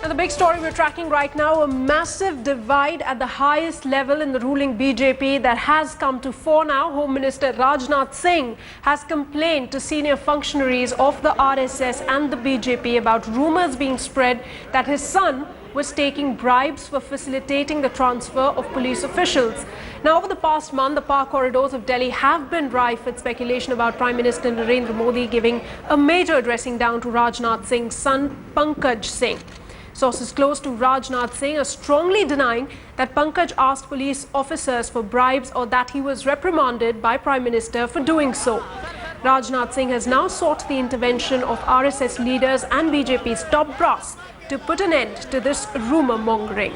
And the big story we're tracking right now, a massive divide at the highest level in the ruling BJP that has come to fore now. Home Minister Rajnath Singh has complained to senior functionaries of the RSS and the BJP about rumours being spread that his son was taking bribes for facilitating the transfer of police officials. Now, over the past month, the power corridors of Delhi have been rife with speculation about Prime Minister Narendra Modi giving a major dressing down to Rajnath Singh's son, Pankaj Singh. Sources close to Rajnath Singh are strongly denying that Pankaj asked police officers for bribes or that he was reprimanded by Prime Minister for doing so. Rajnath Singh has now sought the intervention of RSS leaders and BJP's top brass to put an end to this rumour mongering.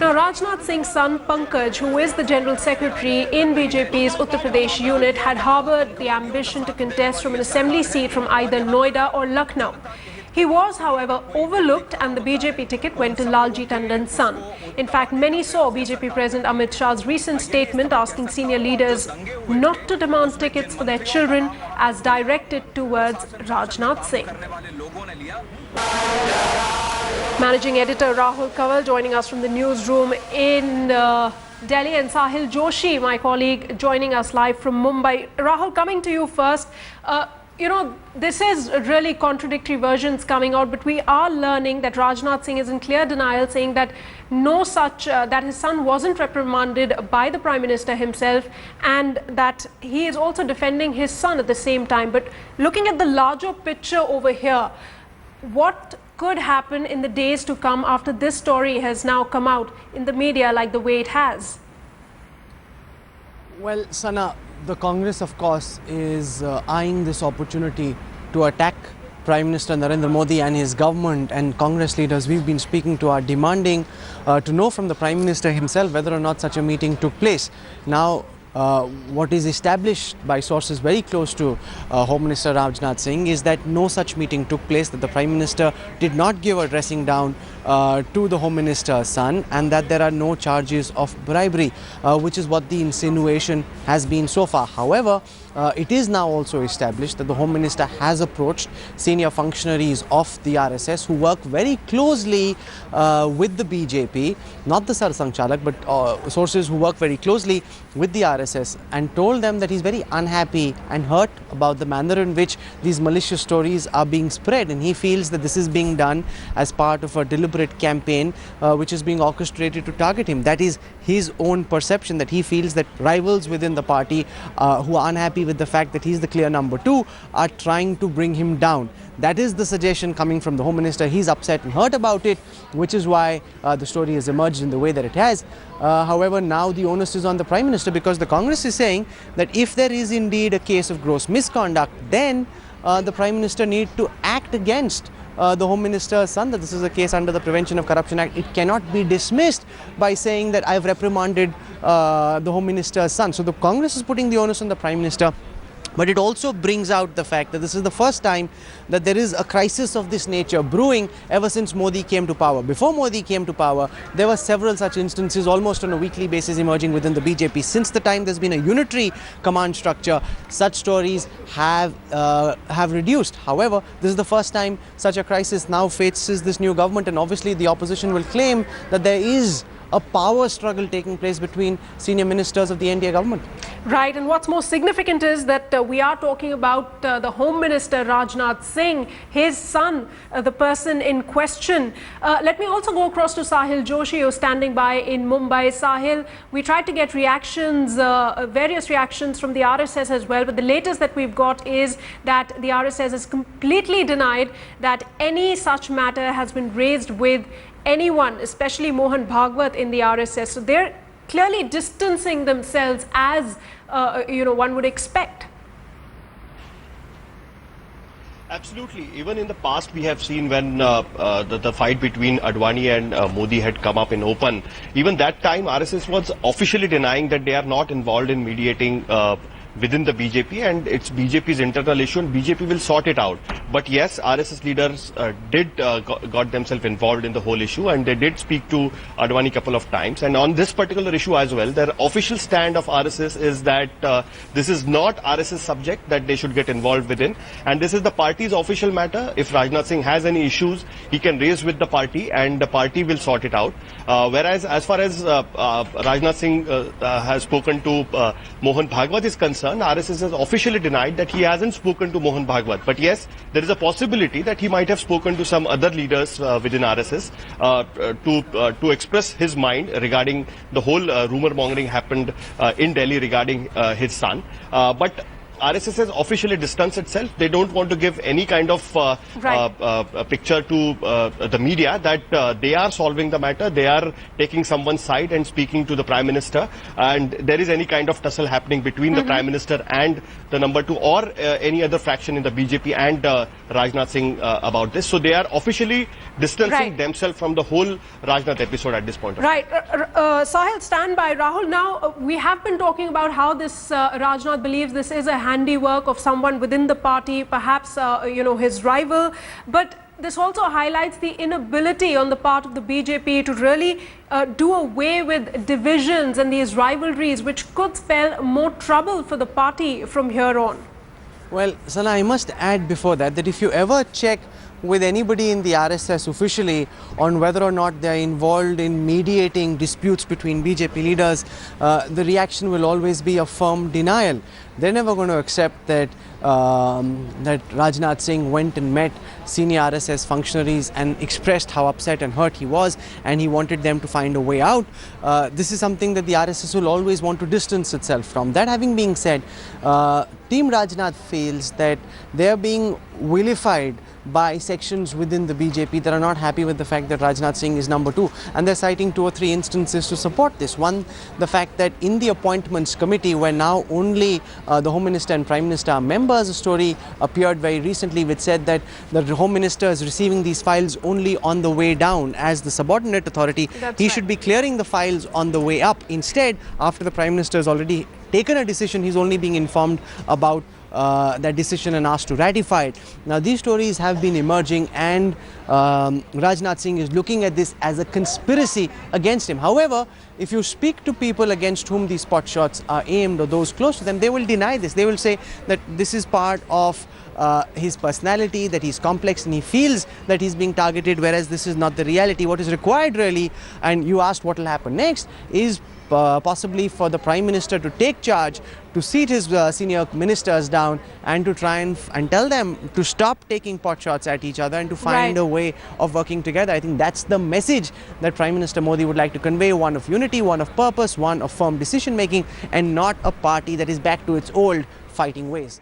Now, Rajnath Singh's son Pankaj, who is the General Secretary in BJP's Uttar Pradesh unit, had harboured the ambition to contest from an assembly seat from either Noida or Lucknow. He was, however, overlooked and the BJP ticket went to Lalji Tandon's son. In fact, many saw BJP President Amit Shah's recent statement asking senior leaders not to demand tickets for their children as directed towards Rajnath Singh. Managing editor Rahul Kanwal joining us from the newsroom in Delhi, and Sahil Joshi, my colleague, joining us live from Mumbai. Rahul, coming to you first. This is really contradictory versions coming out, but we are learning that Rajnath Singh is in clear denial, saying that that his son wasn't reprimanded by the Prime Minister himself, and that he is also defending his son at the same time. But looking at the larger picture over here, what could happen in the days to come after this story has now come out in the media like the way it has? Well, Sana, the Congress, of course, is eyeing this opportunity to attack Prime Minister Narendra Modi and his government, and Congress leaders we've been speaking to are demanding to know from the Prime Minister himself whether or not such a meeting took place. Now, what is established by sources very close to Home Minister Rajnath Singh is that no such meeting took place, that the Prime Minister did not give a dressing down to the Home Minister's son, and that there are no charges of bribery, which is what the insinuation has been so far. However, it is now also established that the Home Minister has approached senior functionaries of the RSS who work very closely with the BJP, not the Sarsang Chalak, but sources who work very closely with the RSS, and told them that he's very unhappy and hurt about the manner in which these malicious stories are being spread, and he feels that this is being done as part of a deliberate campaign which is being orchestrated to target him. That is his own perception, that he feels that rivals within the party who are unhappy with the fact that he's the clear number two are trying to bring him down. That is the suggestion coming from the Home Minister. He's upset and hurt about it, which is why the story has emerged in the way that it has. However, now the onus is on the Prime Minister, because the Congress is saying that if there is indeed a case of gross misconduct, then the Prime Minister need to act against the Home Minister's son, that this is a case under the Prevention of Corruption Act. It cannot be dismissed by saying that I've reprimanded the Home Minister's son. So the Congress is putting the onus on the Prime Minister. But it also brings out the fact that this is the first time that there is a crisis of this nature brewing ever since Modi came to power. Before Modi came to power, there were several such instances almost on a weekly basis emerging within the BJP. Since the time there's been a unitary command structure, such stories have reduced. However, this is the first time such a crisis now faces this new government, and obviously the opposition will claim that there is a power struggle taking place between senior ministers of the NDA government. Right, and what's more significant is that we are talking about the Home Minister Rajnath Singh, his son, the person in question. Let me also go across to Sahil Joshi, who's standing by in Mumbai. Sahil, we tried to get reactions, various reactions from the RSS as well, but the latest that we've got is that the RSS has completely denied that any such matter has been raised with anyone, especially Mohan Bhagwat in the RSS. So they're clearly distancing themselves as, one would expect. Absolutely. Even in the past, we have seen when the fight between Advani and Modi had come up in open. Even that time, RSS was officially denying that they are not involved in mediating within the BJP, and it's BJP's internal issue, and BJP will sort it out. But yes, RSS leaders got themselves involved in the whole issue, and they did speak to Advani a couple of times. And on this particular issue as well, their official stand of RSS is that this is not RSS subject that they should get involved within, and this is the party's official matter. If Rajnath Singh has any issues, he can raise with the party, and the party will sort it out. Whereas as far as Rajnath Singh has spoken to Mohan Bhagwat is concerned, RSS has officially denied that he hasn't spoken to Mohan Bhagwat. But yes, there is a possibility that he might have spoken to some other leaders within RSS to express his mind regarding the whole rumor mongering happened in Delhi regarding his son. But RSS has officially distanced itself. They don't want to give any kind of picture to the media that they are solving the matter. They are taking someone's side and speaking to the Prime Minister. And there is any kind of tussle happening between the Prime Minister and the number 2 or any other faction in the BJP and Rajnath Singh about this. So they are officially distancing themselves from the whole Rajnath episode at this point. Sahil, stand by. Rahul, now we have been talking about how this Rajnath believes this is a handiwork of someone within the party, perhaps his rival, but this also highlights the inability on the part of the BJP to really do away with divisions and these rivalries, which could spell more trouble for the party from here on. Well, Sana, I must add before that if you ever check with anybody in the RSS officially on whether or not they are involved in mediating disputes between BJP leaders, the reaction will always be a firm denial. They're never going to accept that that Rajnath Singh went and met senior RSS functionaries and expressed how upset and hurt he was, and he wanted them to find a way out. This is something that the RSS will always want to distance itself from. That having been said, Team Rajnath feels that they are being vilified by sections within the BJP that are not happy with the fact that Rajnath Singh is number 2, and they're citing 2 or 3 instances to support this. One, the fact that in the appointments committee, where now only the Home Minister and Prime Minister are members, a story appeared very recently which said that the Home Minister is receiving these files only on the way down as the subordinate authority. He should be clearing the files on the way up. Instead, after the Prime Minister has already taken a decision, he's only being informed about that decision and asked to ratify it. Now, these stories have been emerging, and Rajnath Singh is looking at this as a conspiracy against him. However, if you speak to people against whom these pot shots are aimed or those close to them, they will deny this. They will say that this is part of his personality, that he's complex and he feels that he's being targeted, whereas this is not the reality. What is required really, and you asked what will happen next, is possibly for the Prime Minister to take charge, to seat his senior ministers down and to try and tell them to stop taking pot shots at each other and to find a way of working together. I think that's the message that Prime Minister Modi would like to convey, one of unity, one of purpose, one of firm decision making, and not a party that is back to its old fighting ways.